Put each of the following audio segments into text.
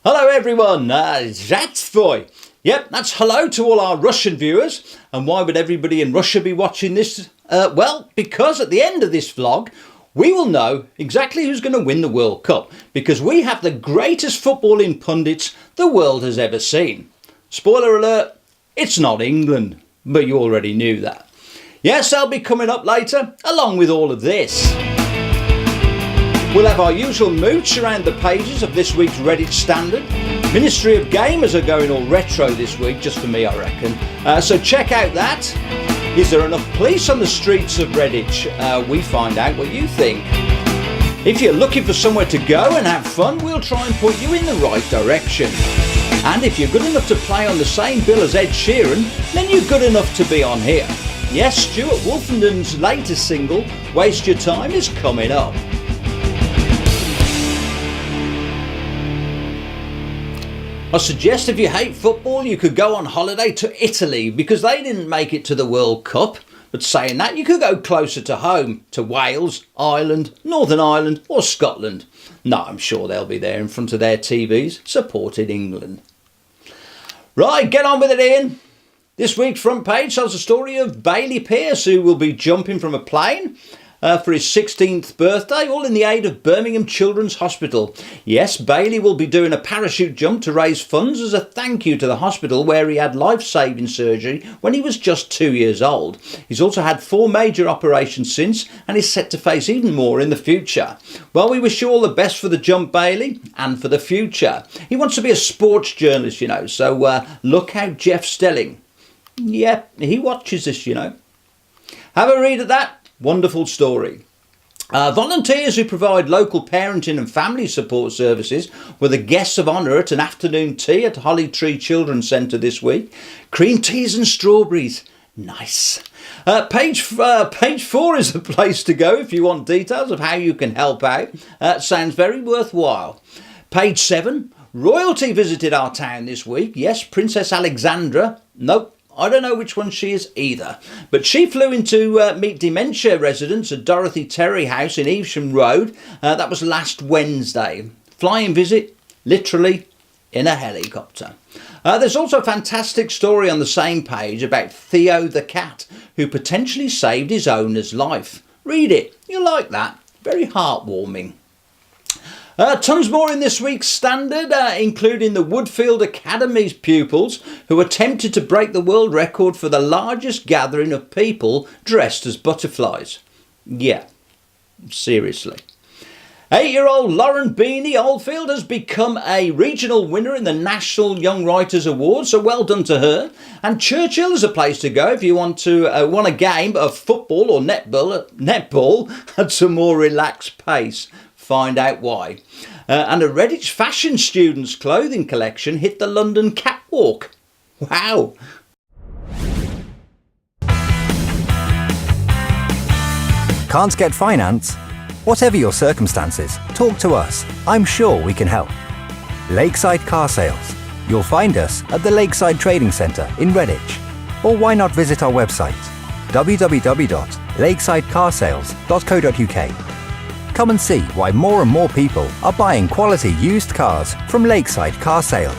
Hello everyone, Zatvoy. Yep, that's hello to all our Russian viewers. And why would everybody in Russia be watching this? Well, because at the end of this vlog, we will know exactly who's going to win the World Cup. Because we have the greatest footballing pundits the world has ever seen. Spoiler alert, it's not England, but you already knew that. Yes, they'll be coming up later, along with all of this. We'll have our usual mooch around the pages of this week's Redditch Standard. Ministry of Gamers are going all retro this week, just for me I reckon. So check out that. Is there enough police on the streets of Redditch? We find out what you think. If you're looking for somewhere to go and have fun, we'll try and point you in the right direction. And if you're good enough to play on the same bill as Ed Sheeran, then you're good enough to be on here. Yes, Stuart Wolfenden's latest single, Waste Your Time, is coming up. I suggest if you hate football, you could go on holiday to Italy because they didn't make it to the World Cup. But saying that, you could go closer to home, to Wales, Ireland, Northern Ireland or Scotland. No, I'm sure they'll be there in front of their TVs, supporting England. Right, get on with it, Ian. This week's front page tells the story of Bailey Pearce, who will be jumping from a plane for his 16th birthday, all in the aid of Birmingham Children's Hospital. Yes, Bailey will be doing a parachute jump to raise funds as a thank you to the hospital where he had life-saving surgery when he was just 2 years old. He's also had 4 major operations since and is set to face even more in the future. Well, we wish you all the best for the jump, Bailey, and for the future. He wants to be a sports journalist, you know, so look out Jeff Stelling. Yep, he watches this, you know. Have a read of that. Wonderful story. Volunteers who provide local parenting and family support services were the guests of honour at an afternoon tea at Holly Tree Children's Centre this week. Cream teas and strawberries. Nice. Page 4 is the place to go if you want details of how you can help out. Sounds very worthwhile. Page 7. Royalty visited our town this week. Yes, Princess Alexandra. Nope. I don't know which one she is either, but she flew in to meet dementia residents at Dorothy Terry House in Evesham Road. That was last Wednesday. Flying visit, literally, in a helicopter. There's also a fantastic story on the same page about Theo the cat, who potentially saved his owner's life. Read it, you'll like that. Very heartwarming. Tons more in this week's Standard, including the Woodfield Academy's pupils who attempted to break the world record for the largest gathering of people dressed as butterflies. Yeah, seriously. 8-year-old Lauren Beanie Oldfield has become a regional winner in the National Young Writers Award, so well done to her. And Churchill is a place to go if you want a game of football or netball at a more relaxed pace. Find out why. And a Redditch fashion student's clothing collection hit the London catwalk. Wow. Can't get finance? Whatever your circumstances, talk to us. I'm sure we can help. Lakeside Car Sales. You'll find us at the Lakeside Trading Centre in Redditch. Or why not visit our website, www.lakesidecarsales.co.uk. Come and see why more and more people are buying quality used cars from Lakeside Car Sales.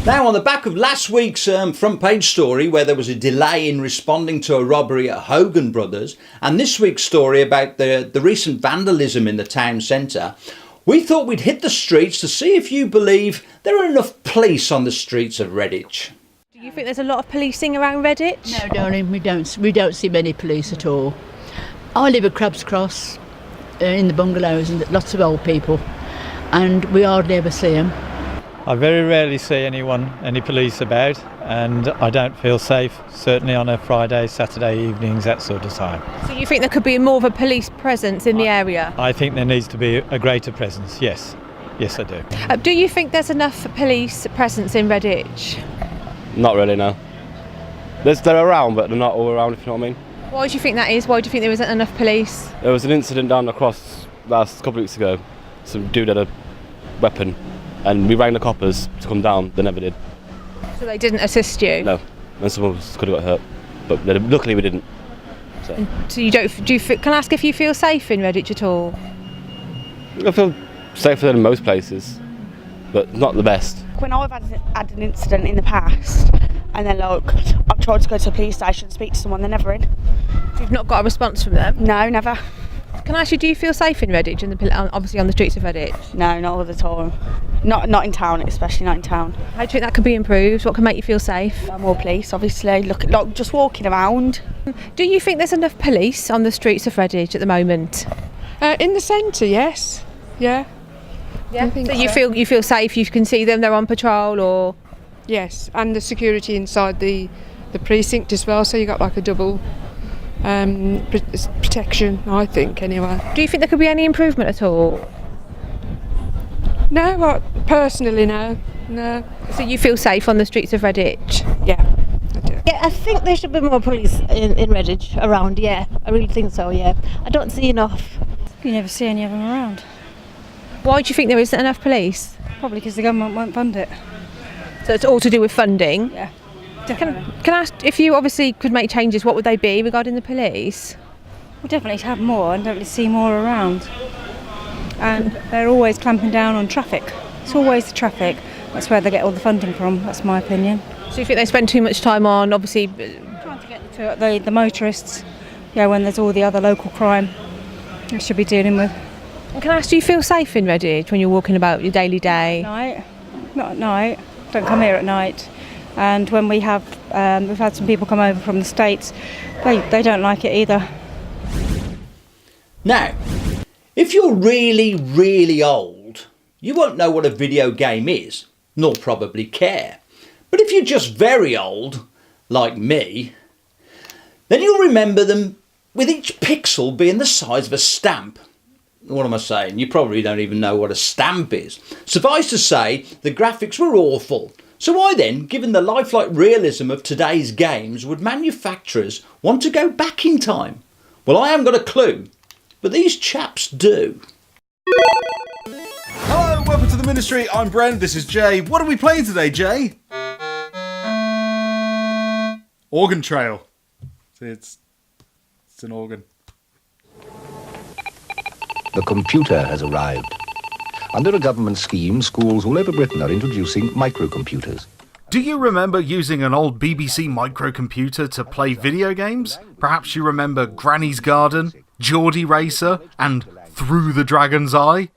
Now, on the back of last week's front page story where there was a delay in responding to a robbery at Hogan Brothers, and this week's story about the recent vandalism in the town centre, we thought we'd hit the streets to see if you believe there are enough police on the streets of Redditch. Do you think there's a lot of policing around Redditch? No, darling, we don't see many police at all. I live at Crabs Cross in the bungalows and lots of old people, and we hardly ever see them. I very rarely see any police about, and I don't feel safe, certainly on a Friday, Saturday evenings, that sort of time. So you think there could be more of a police presence in the area? I think there needs to be a greater presence, yes. Yes, I do. Do you think there's enough police presence in Redditch? Not really, no. They're around, but they're not all around, if you know what I mean. Why do you think that is? Why do you think there isn't enough police? There was an incident down across last couple of weeks ago. Some dude had a weapon, and we rang the coppers to come down. They never did. So they didn't assist you? No, and some of us could have got hurt, but luckily we didn't. So you don't? Can I ask if you feel safe in Redditch at all? I feel safer than most places, but not the best. When I've had an incident in the past, and then I've tried to go to a police station and speak to someone, they're never in. You've not got a response from them? No, never. Can I ask you, do you feel safe in Redditch, obviously on the streets of Redditch? No, not all the time. Not in town, especially not in town. How do you think that could be improved? What can make you feel safe? More police, obviously. Look, just walking around. Do you think there's enough police on the streets of Redditch at the moment? In the centre, yes. Yeah. Yeah. I think So so. you feel safe, you can see them, they're on patrol, or? Yes, and the security inside the precinct as well, so you got like a double protection, I think, anyway. Do you think there could be any improvement at all? No, personally, no. So you feel safe on the streets of Redditch? Yeah, I do. Yeah, I think there should be more police in Redditch around, yeah. I really think so, yeah. I don't see enough. You never see any of them around. Why do you think there isn't enough police? Probably because the government won't fund it. So it's all to do with funding? Yeah, definitely. Can I ask, if you obviously could make changes, what would they be regarding the police? We'll definitely have more and definitely see more around. And they're always clamping down on traffic. It's always the traffic. That's where they get all the funding from, that's my opinion. So you think they spend too much time on, obviously... Trying to get to the motorists, when there's all the other local crime they should be dealing with. And can I ask, do you feel safe in Redditch when you're walking about your daily day? Night, not at night. Don't come here at night. And when we've had some people come over from the States, they don't like it either. Now, if you're really, really old, you won't know what a video game is, nor probably care. But if you're just very old, like me, then you'll remember them with each pixel being the size of a stamp. What am I saying? You probably don't even know what a stamp is. Suffice to say, the graphics were awful. So why then, given the lifelike realism of today's games, would manufacturers want to go back in time? Well, I haven't got a clue, but these chaps do. Hello, welcome to the Ministry. I'm Brent, this is Jay. What are we playing today, Jay? Organ Trail. It's an organ. The computer has arrived. Under a government scheme, schools all over Britain are introducing microcomputers. Do you remember using an old BBC microcomputer to play video games? Perhaps you remember Granny's Garden, Geordie Racer, and Through the Dragon's Eye?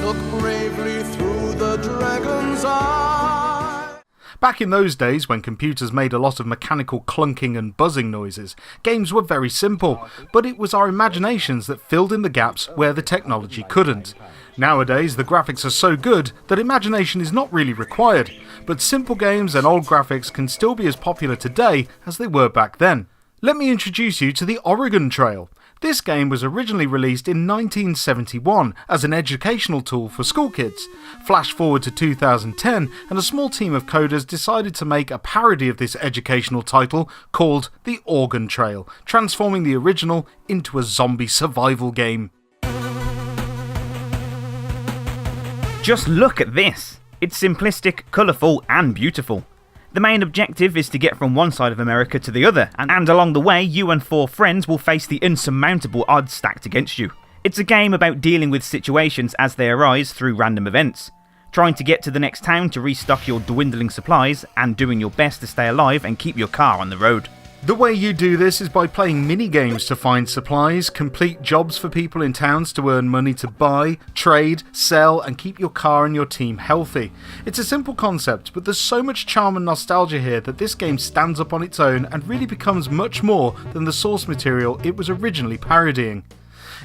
Look bravely through the dragon's eye. Back in those days, when computers made a lot of mechanical clunking and buzzing noises, games were very simple, but it was our imaginations that filled in the gaps where the technology couldn't. Nowadays, the graphics are so good that imagination is not really required, but simple games and old graphics can still be as popular today as they were back then. Let me introduce you to the Oregon Trail. This game was originally released in 1971 as an educational tool for school kids. Flash forward to 2010 and a small team of coders decided to make a parody of this educational title called The Organ Trail, transforming the original into a zombie survival game. Just look at this! It's simplistic, colourful and beautiful. The main objective is to get from one side of America to the other, and along the way you and 4 friends will face the insurmountable odds stacked against you. It's a game about dealing with situations as they arise through random events, trying to get to the next town to restock your dwindling supplies, and doing your best to stay alive and keep your car on the road. The way you do this is by playing mini-games to find supplies, complete jobs for people in towns to earn money to buy, trade, sell and keep your car and your team healthy. It's a simple concept, but there's so much charm and nostalgia here that this game stands up on its own and really becomes much more than the source material it was originally parodying.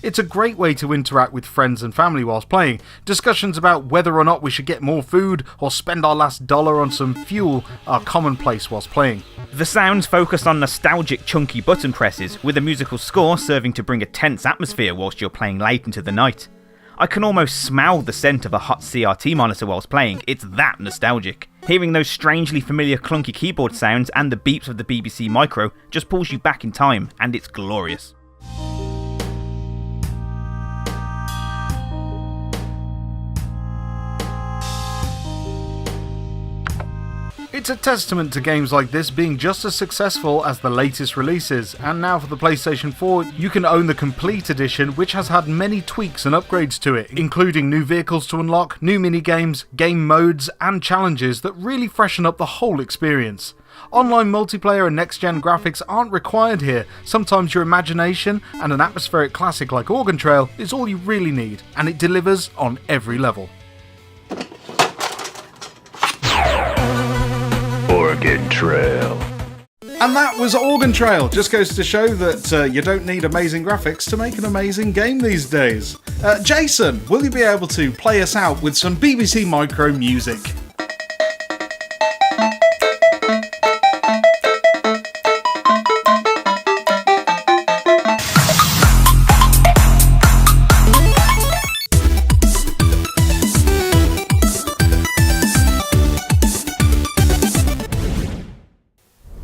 It's a great way to interact with friends and family whilst playing. Discussions about whether or not we should get more food or spend our last dollar on some fuel are commonplace whilst playing. The sounds focus on nostalgic chunky button presses, with a musical score serving to bring a tense atmosphere whilst you're playing late into the night. I can almost smell the scent of a hot CRT monitor whilst playing, it's that nostalgic. Hearing those strangely familiar clunky keyboard sounds and the beeps of the BBC Micro just pulls you back in time, and it's glorious. It's a testament to games like this being just as successful as the latest releases, and now for the PlayStation 4 you can own the Complete Edition, which has had many tweaks and upgrades to it, including new vehicles to unlock, new minigames, game modes and challenges that really freshen up the whole experience. Online multiplayer and next-gen graphics aren't required here. Sometimes your imagination and an atmospheric classic like Organ Trail is all you really need, and it delivers on every level. Organ Trail. And that was Organ Trail. Just goes to show that you don't need amazing graphics to make an amazing game these days. Jason, will you be able to play us out with some BBC Micro music?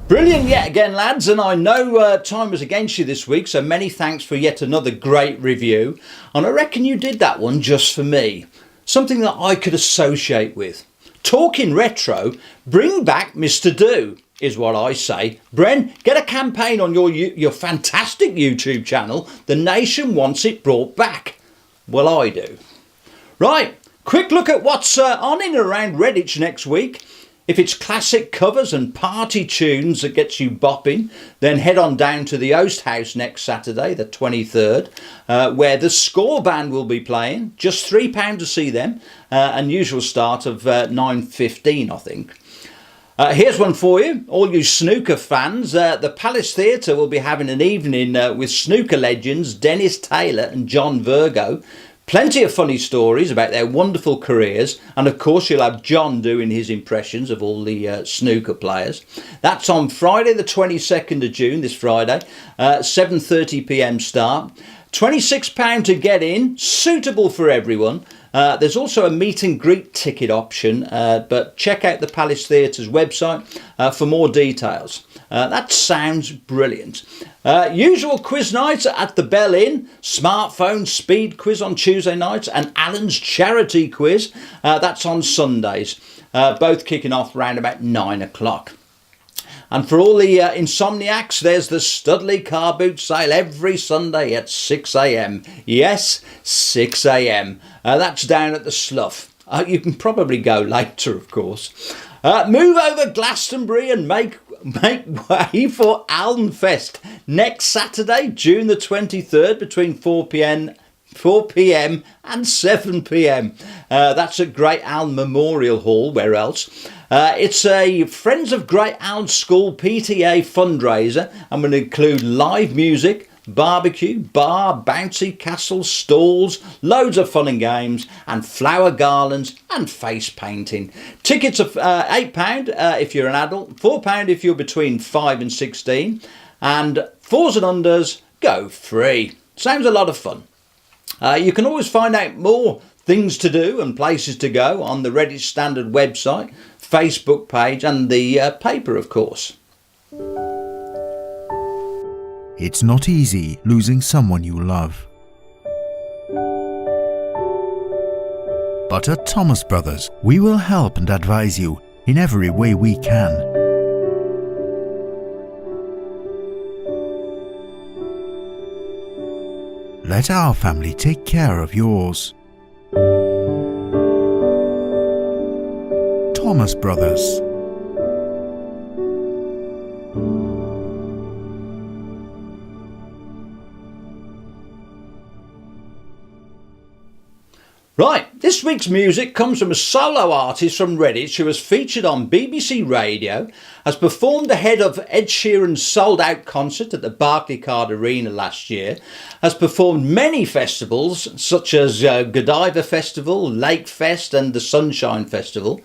Brilliant yet again, lads, and I know time was against you this week, so many thanks for yet another great review, and I reckon you did that one just for me. Something that I could associate with. Talking retro, bring back Mr. Do, is what I say. Bren, get a campaign on your fantastic YouTube channel. The nation wants it brought back. Well, I do. Right, quick look at what's on in and around Redditch next week. If it's classic covers and party tunes that gets you bopping, then head on down to the Oast House next Saturday, the 23rd, where the Score Band will be playing. Just £3 to see them, and usual start of 9:15, I think. Here's one for you, all you snooker fans. The Palace Theatre will be having an evening with snooker legends Dennis Taylor and John Virgo. Plenty of funny stories about their wonderful careers, and of course you'll have John doing his impressions of all the snooker players. That's on Friday the 22nd of June, this Friday, 7:30pm start. £26 to get in, suitable for everyone. There's also a meet and greet ticket option, but check out the Palace Theatre's website for more details. That sounds brilliant. Usual quiz nights at the Bell Inn, smartphone speed quiz on Tuesday nights, and Alan's charity quiz. That's on Sundays, both kicking off around about 9 o'clock. And for all the insomniacs, there's the Studley car boot sale every Sunday at 6 a.m. Yes, 6 a.m. That's down at the Slough. You can probably go later, of course. Move over Glastonbury and make way for Almfest next Saturday, June the 23rd, between 4 p.m. and 7 p.m. That's at Great Aln Memorial Hall. Where else? It's a Friends of Great Aln School PTA fundraiser. I'm going to include live music, barbecue, bar, bouncy castle, stalls, loads of fun and games, and flower garlands and face painting. Tickets are £8 if you're an adult, £4 if you're between 5 and 16, and fours and unders go free. Sounds a lot of fun. You can always find out more things to do and places to go on the Reddit Standard website, Facebook page, and the paper, of course. It's not easy losing someone you love. But at Thomas Brothers, we will help and advise you in every way we can. Let our family take care of yours. Thomas Brothers. Right, this week's music comes from a solo artist from Redditch who was featured on BBC Radio, has performed ahead of Ed Sheeran's sold-out concert at the Barclaycard Arena last year, has performed many festivals such as Godiva Festival, Lake Fest and the Sunshine Festival,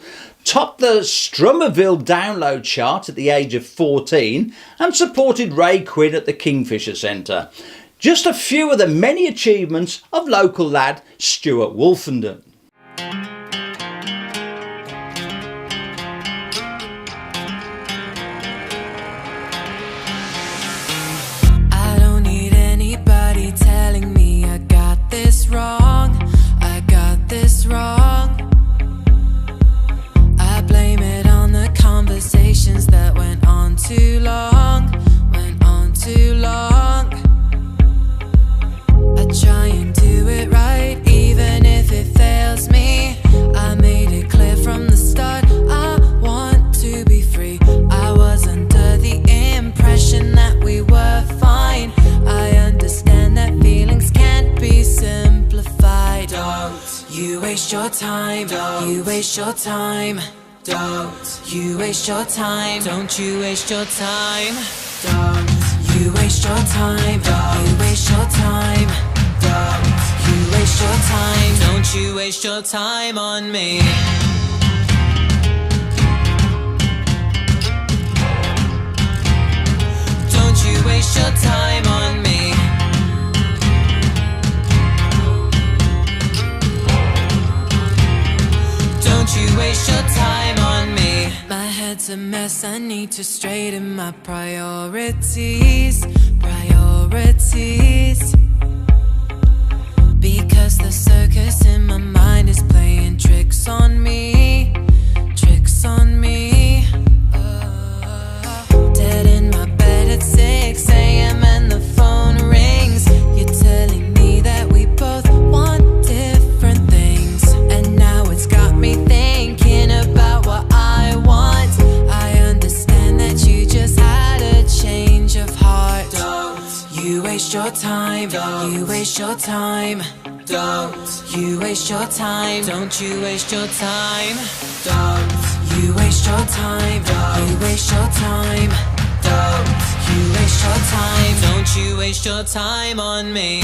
topped the Strummerville download chart at the age of 14 and supported Ray Quinn at the Kingfisher Centre. Just a few of the many achievements of local lad Stuart Wolfenden. I don't need anybody telling me I got this wrong. I got this wrong. I blame it on the conversation. Don't you waste your time. Don't you waste your time. Don't you waste your time. Don't you waste your time. Don't you waste your time. Don't you waste your time. Don't you waste your time. Don't you waste your time on me. Don't you waste your time on me. Don't you waste your time on me. My head's a mess, I need to straighten my priorities. Priorities. Because the circus in my mind is playing tricks on me. Tricks on me. Dead in my bed at 6 a.m. and the phone rings. You're telling me that we both want different things. And now it's got me thinking about what I want. I understand that you just had a change of heart. Don't you waste your time. Don't you waste your time. Don't you waste your time. Don't you waste your time. Don't you waste your time. Don't you waste your time. Don't you waste your time. Don't you waste your time on me.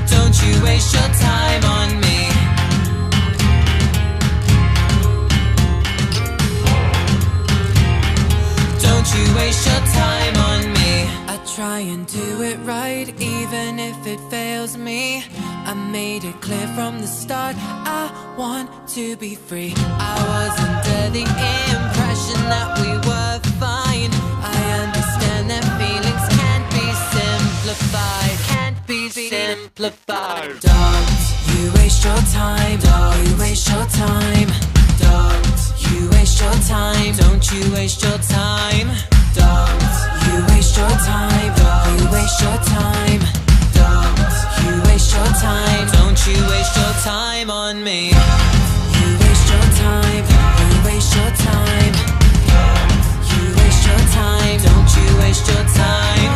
Don't you waste your time on me. Don't you waste your time on me. I try and do it right, even if it fails me. I made it clear from the start, I want to be free. I was under the impression that we were fine. I understand that feelings can't be simplified. Can't be simplified. Don't you waste your time. Don't you waste your time. Don't you waste your time. Don't you waste your time. Don't you waste your time. Don't you waste your time. Don't you waste your time. Don't you waste your time on me. You waste your time. You waste your time. You waste your time. Don't you waste your time.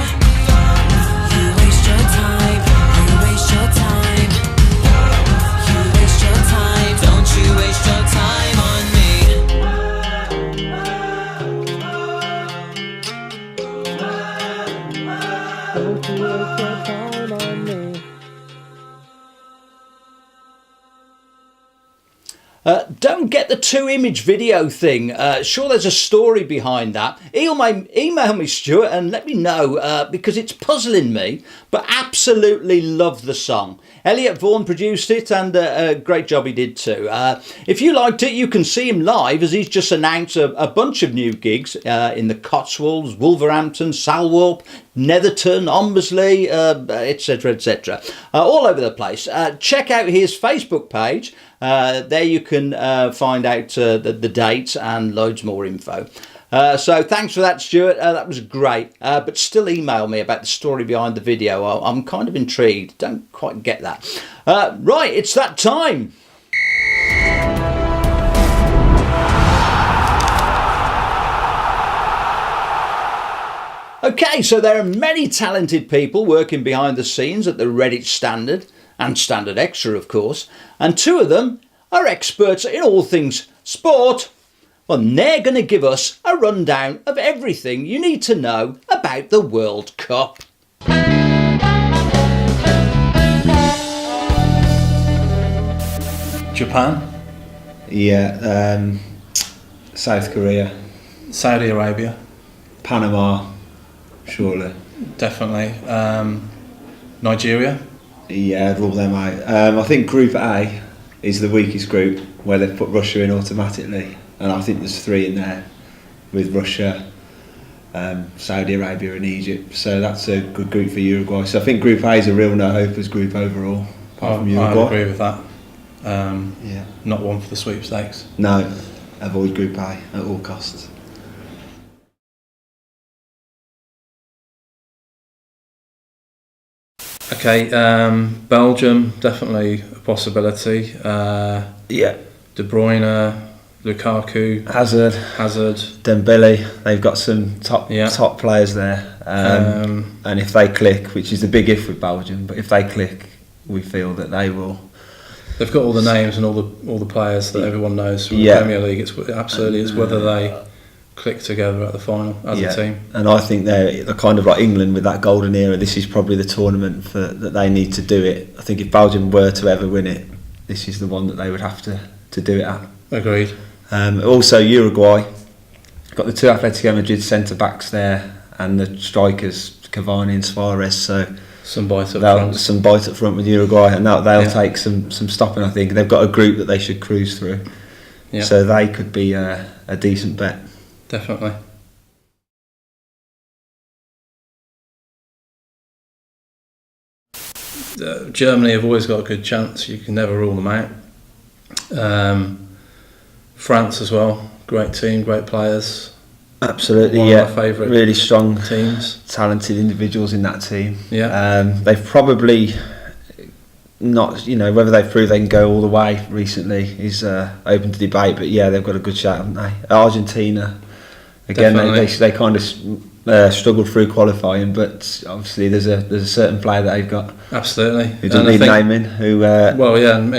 You waste your time. You waste your time. You waste your time. Don't you waste your time on me. Don't get the 2-image video thing. Sure, there's a story behind that. Email me, Stuart, and let me know because it's puzzling me. But absolutely love the song. Elliot Vaughan produced it, and a great job he did too. If you liked it, you can see him live as he's just announced a bunch of new gigs in the Cotswolds, Wolverhampton, Salwarp, Netherton, Ombersley, etc., etc. All over the place. Check out his Facebook page. There you can find out the dates and loads more info. So thanks for that, Stuart. That was great. But still email me about the story behind the video. I'm kind of intrigued. Don't quite get that. Right, it's that time. Okay, so there are many talented people working behind the scenes at the Redditch Standard and StandardXtra, of course, and 2 of them are experts in all things sport. Well, they're going to give us a rundown of everything you need to know about the World Cup. Japan? Yeah, South Korea. Saudi Arabia? Panama, surely. Definitely. Nigeria? Yeah, I'd rule them out. I think Group A is the weakest group, where they've put Russia in automatically, and I think there's 3 in there with Russia, Saudi Arabia and Egypt, so that's a good group for Uruguay. So I think Group A is a real no-hopers group overall, apart from Uruguay. I agree with that. Yeah. Not one for the sweepstakes. No, avoid Group A at all costs. Okay, Belgium, definitely a possibility. Yeah. De Bruyne, Lukaku, Hazard, Dembele. They've got some top players there, and if they click, which is the big if with Belgium, but if they click, we feel that they will. They've got all the names and all the players that everyone knows from the Premier League. It's whether they click together at the final as a team. And I think they're kind of like England with that golden era. This is probably the tournament that they need to do it. I think if Belgium were to ever win it, this is the one that they would have to do it at. Agreed. Also Uruguay, got the two Atletico Madrid centre backs there and the strikers Cavani and Suarez. So some bite up front with Uruguay, and they'll take some stopping. I think they've got a group that they should cruise through. Yeah. So they could be a decent bet. Definitely. Germany have always got a good chance. You can never rule them out. France as well, great team, great players. Absolutely, One of my favourite really strong teams, talented individuals in that team. Yeah, they've probably not, whether they've proved they can go all the way recently is open to debate. But yeah, they've got a good shot, haven't they? Argentina, again, they kind of struggled through qualifying, but obviously there's a certain player that they've got. Absolutely, who doesn't need naming. Who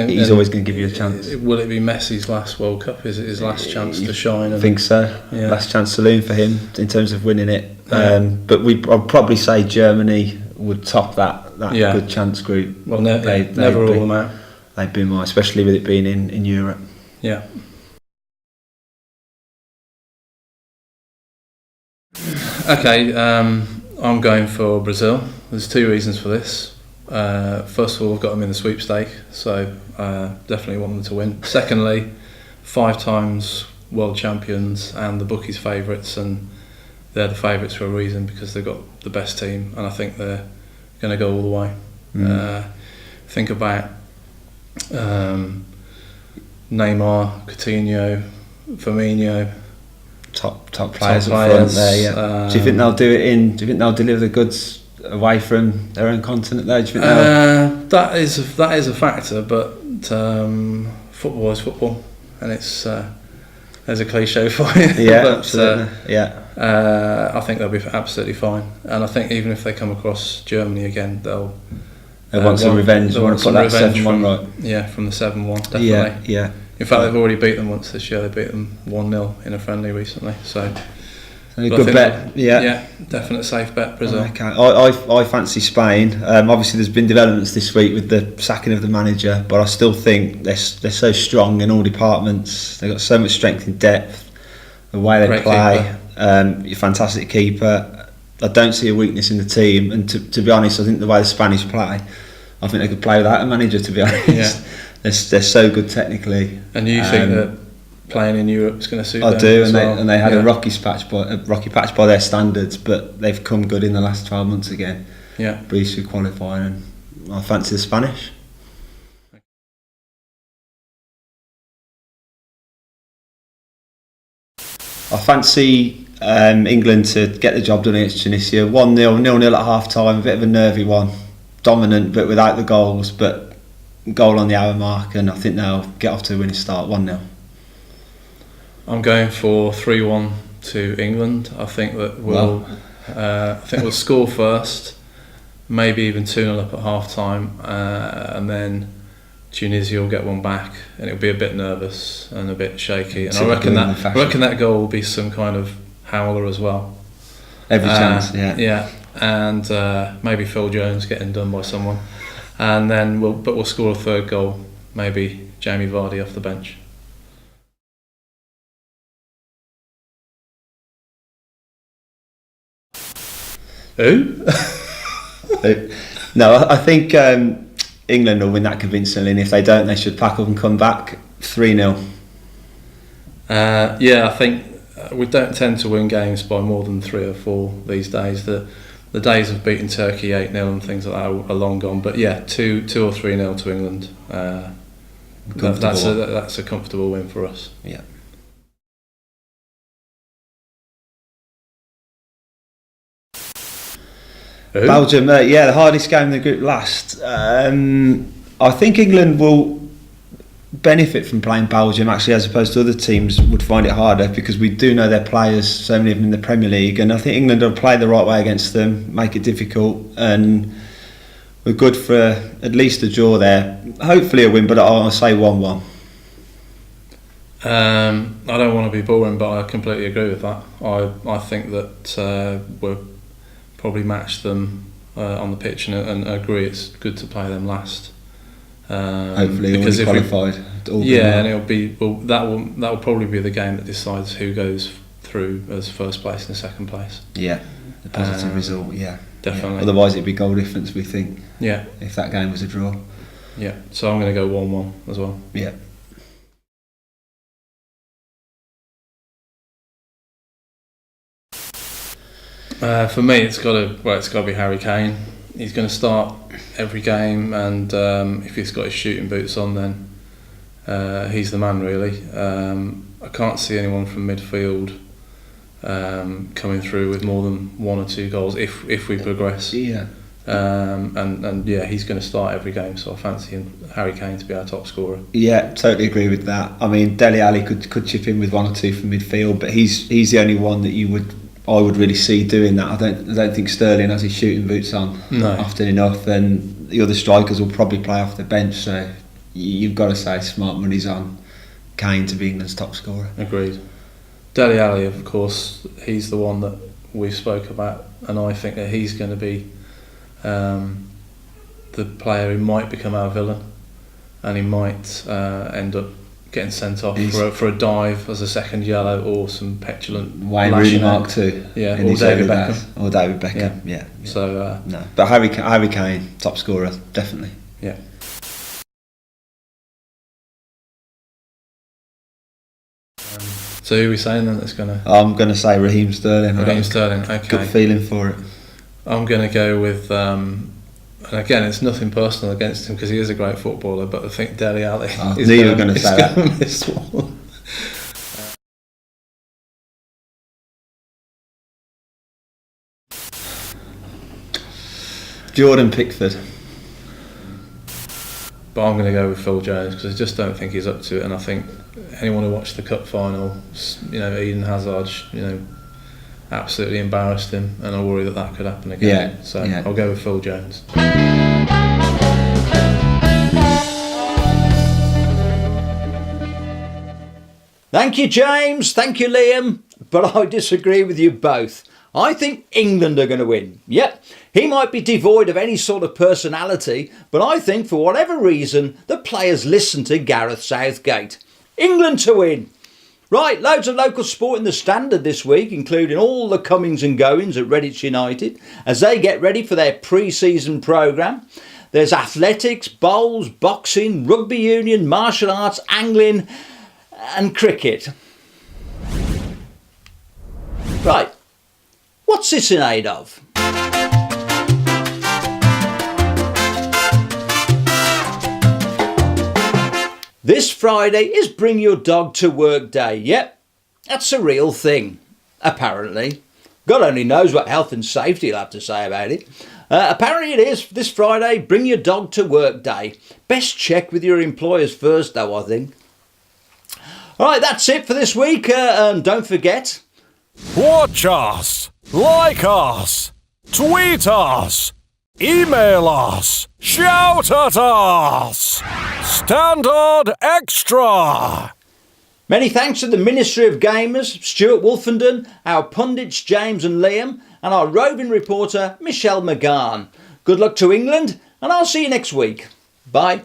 he's always going to give you a chance. Will it be Messi's last World Cup? Is it his last chance to shine? I think so. Yeah. Last chance saloon for him in terms of winning it. But I'd probably say Germany would top that good chance group. Well, never rule them out. They'd be more, especially with it being in Europe. Yeah. Okay, I'm going for Brazil. There's two reasons for this. First of all, I've got them in the sweepstake, so definitely want them to win. Secondly, 5 times world champions and the bookies' favourites, and they're the favourites for a reason because they've got the best team, and I think they're going to go all the way. Think about Neymar, Coutinho, Firmino. Top players up front there. Yeah. Do you think they'll do it Do you think they'll deliver the goods away from their own continent there? Do you think that is a factor, but football is football, and it's there's a cliche for you. Yeah, but, absolutely. I think they'll be absolutely fine, and I think even if they come across Germany again, they'll want some revenge. They want to put that 7-1 right. Yeah, from the 7-1, definitely. Yeah. In fact, they've already beat them once this year. They beat them 1-0 in a friendly recently. So a good bet. Yeah, definite safe bet, Brazil. Okay. I fancy Spain. Obviously, there's been developments this week with the sacking of the manager, but I still think they're so strong in all departments. They've got so much strength in depth, the way they play. Fantastic keeper. I don't see a weakness in the team, and to be honest, I think the way the Spanish play, I think they could play without a manager. To be honest. Yeah. They're so good technically. And you think that playing in Europe is going to suit them? I do, and they had a rocky patch by their standards, but they've come good in the last 12 months again. Yeah, breezed through qualifying, and I fancy the Spanish. I fancy England to get the job done against Tunisia. 1-0, 0-0 at half time, a bit of a nervy one, dominant but without the goals, but goal on the hour mark, and I think they'll get off to a winning start. 1-0. I'm going for 3-1 to England. I think that we'll score first, maybe even 2-0 up at half time, and then Tunisia will get one back, and it'll be a bit nervous and a bit shaky. And I reckon that goal will be some kind of howler as well. Every chance, yeah. Yeah, and maybe Phil Jones getting done by someone. And then we'll score a third goal, maybe Jamie Vardy off the bench. Who? No, I think England will win that convincingly, and if they don't, they should pack up and come back. 3-0. Yeah, I think we don't tend to win games by more than 3 or 4 these days. The days of beating Turkey 8-0 and things like that are long gone. But yeah, 2 or 3-0 to England. That's a comfortable win for us. Yeah. Who? Belgium, the hardest game in the group last. I think England will benefit from playing Belgium actually, as opposed to other teams would find it harder, because we do know their players, so many of them in the Premier League, and I think England will play the right way against them, make it difficult, and we're good for at least a draw there. Hopefully a win, but I'll say 1-1. I don't want to be boring, but I completely agree with that. I think that we'll probably match them on the pitch, and agree it's good to play them last. Hopefully because qualified. And it'll be that will probably be the game that decides who goes through as first place and second place. Yeah, the positive result. Yeah, definitely. Yeah. Otherwise, it'd be goal difference, we think. Yeah, if that game was a draw. Yeah, so I'm going to go 1-1 as well. Yeah. For me, it's got to be Harry Kane. He's going to start every game, and if he's got his shooting boots on, then he's the man, really. I can't see anyone from midfield coming through with more than 1 or 2 goals if we progress. Yeah. And yeah, he's going to start every game, so I fancy Harry Kane to be our top scorer. Yeah, totally agree with that. I mean, Dele Alli could chip in with 1 or 2 from midfield, but he's the only one that I would really see doing that. I don't think Sterling has his shooting boots on often enough, and the other strikers will probably play off the bench. So you've got to say smart money's on Kane to be England's top scorer. Agreed. Dele Alli, of course, he's the one that we spoke about, and I think that he's going to be the player who might become our villain, and he might end up getting sent off for a dive as a second yellow, or some petulant Wayne Rooney Mark II. Yeah, or David Beckham. Or David Beckham. Yeah. So no, but Harry Kane, top scorer, definitely. Yeah. So who are we saying then that's going to... I'm going to say Raheem Sterling. Raheem Sterling, okay. Good feeling for it. I'm going to go with... and again, it's nothing personal against him because he is a great footballer, but I think Dele Alli is going to say that. Miss one. Jordan Pickford. But I'm going to go with Phil Jones because I just don't think he's up to it, and I think anyone who watched the cup final, Eden Hazard, absolutely embarrassed him, and I worry that could happen again. Yeah. So I'll go with Phil Jones. Thank you, James. Thank you, Liam. But I disagree with you both. I think England are going to win. Yep, he might be devoid of any sort of personality, but I think for whatever reason, the players listen to Gareth Southgate. England to win. Right, loads of local sport in the Standard this week, including all the comings and goings at Redditch United as they get ready for their pre-season programme. There's athletics, bowls, boxing, rugby union, martial arts, angling and cricket. Right, what's this in aid of? This Friday is Bring Your Dog to Work Day. Yep, that's a real thing, apparently. God only knows what health and safety will have to say about it. Apparently it is this Friday, Bring Your Dog to Work Day. Best check with your employers first though, I think. Alright, that's it for this week. Don't forget... Watch us, like us, tweet us, email us, shout at us. Standard Extra. Many thanks to the Ministry of Gamers, Stuart Wolfenden, our pundits James and Liam, and our roving reporter Michelle McGahn. Good luck to England, and I'll see you next week. Bye.